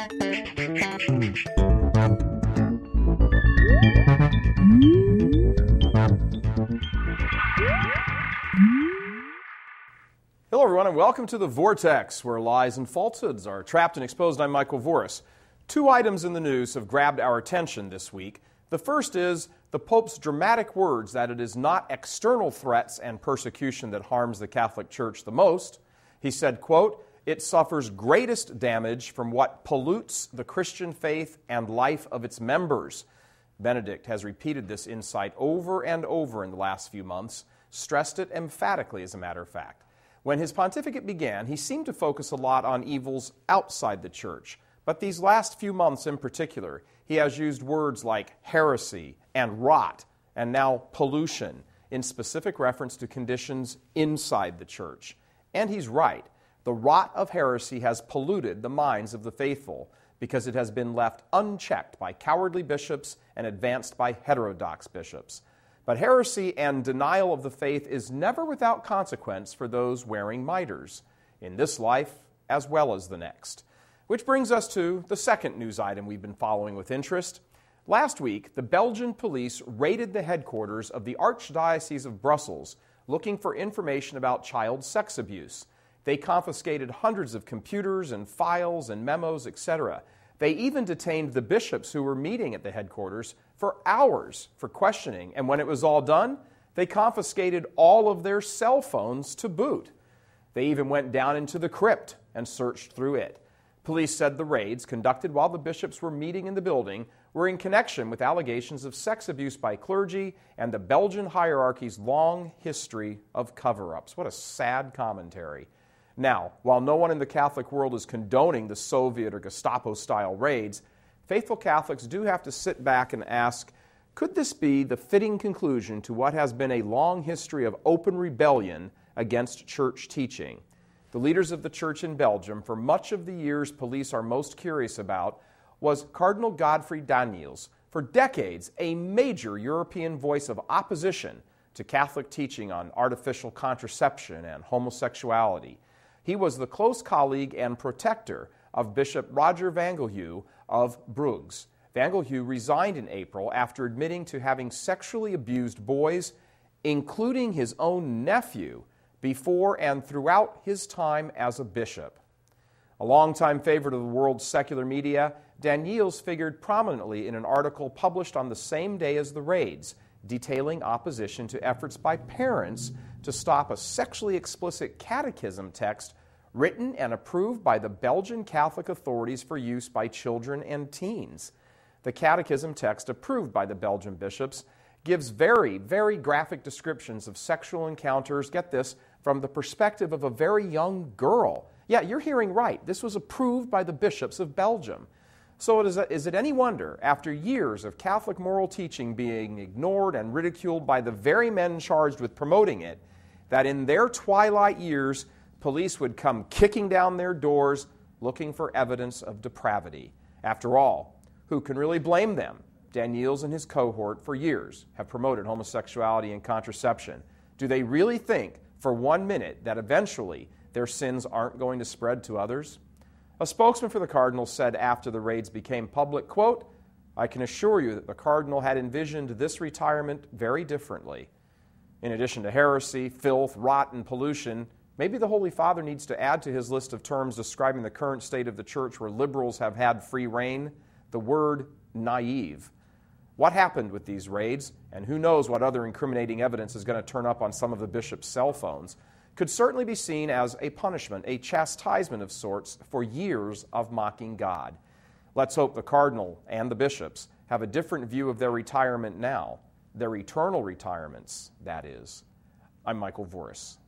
Hello, everyone, and welcome to The Vortex, where lies and falsehoods are trapped and exposed. I'm Michael Voris. Two items in the news have grabbed our attention this week. The first is the Pope's dramatic words that it is not external threats and persecution that harms the Catholic Church the most. He said, quote, "It suffers greatest damage from what pollutes the Christian faith and life of its members." Benedict has repeated this insight over and over in the last few months, stressed it emphatically, as a matter of fact. When his pontificate began, he seemed to focus a lot on evils outside the church. But these last few months in particular, he has used words like heresy and rot, and now pollution, in specific reference to conditions inside the church. And he's right. The rot of heresy has polluted the minds of the faithful because it has been left unchecked by cowardly bishops and advanced by heterodox bishops. But heresy and denial of the faith is never without consequence for those wearing mitres, in this life as well as the next. Which brings us to the second news item we've been following with interest. Last week, the Belgian police raided the headquarters of the Archdiocese of Brussels looking for information about child sex abuse. They confiscated hundreds of computers and files and memos, etc. They even detained the bishops who were meeting at the headquarters for hours for questioning, and when it was all done, they confiscated all of their cell phones to boot. They even went down into the crypt and searched through it. Police said the raids, conducted while the bishops were meeting in the building, were in connection with allegations of sex abuse by clergy and the Belgian hierarchy's long history of cover-ups. What a sad commentary. Now, while no one in the Catholic world is condoning the Soviet or Gestapo-style raids, faithful Catholics do have to sit back and ask, could this be the fitting conclusion to what has been a long history of open rebellion against church teaching? The leaders of the church in Belgium, for much of the years police are most curious about, was Cardinal Godfrey Daniels, for decades a major European voice of opposition to Catholic teaching on artificial contraception and homosexuality. He was the close colleague and protector of Bishop Roger Vangelhue of Bruges. Vangelhue resigned in April after admitting to having sexually abused boys, including his own nephew, before and throughout his time as a bishop. A longtime favorite of the world's secular media, Daniels figured prominently in an article published on the same day as the raids, detailing opposition to efforts by parents to stop a sexually explicit catechism text written and approved by the Belgian Catholic authorities for use by children and teens. The catechism text approved by the Belgian bishops gives very, very graphic descriptions of sexual encounters, get this, from the perspective of a very young girl. Yeah, you're hearing right. This was approved by the bishops of Belgium. So is it any wonder, after years of Catholic moral teaching being ignored and ridiculed by the very men charged with promoting it, that in their twilight years, police would come kicking down their doors looking for evidence of depravity? After all, who can really blame them? Daniels and his cohort for years have promoted homosexuality and contraception. Do they really think for 1 minute that eventually their sins aren't going to spread to others? A spokesman for the Cardinal said after the raids became public, quote, "I can assure you that the Cardinal had envisioned this retirement very differently. In addition to heresy, filth, rot, and pollution, maybe the Holy Father needs to add to his list of terms describing the current state of the Church where liberals have had free reign, the word naive. What happened with these raids, and who knows what other incriminating evidence is going to turn up on some of the bishops' cell phones, could certainly be seen as a punishment, a chastisement of sorts for years of mocking God. Let's hope the Cardinal and the bishops have a different view of their retirement now, their eternal retirements, that is. I'm Michael Voris.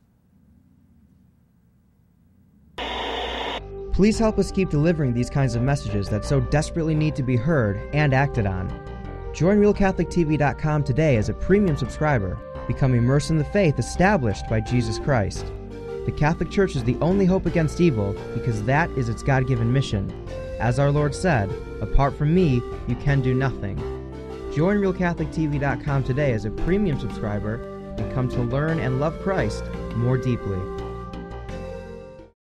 Please help us keep delivering these kinds of messages that so desperately need to be heard and acted on. Join RealCatholicTV.com today as a premium subscriber. Become immersed in the faith established by Jesus Christ. The Catholic Church is the only hope against evil because that is its God-given mission. As our Lord said, apart from me, you can do nothing. Join RealCatholicTV.com today as a premium subscriber and come to learn and love Christ more deeply.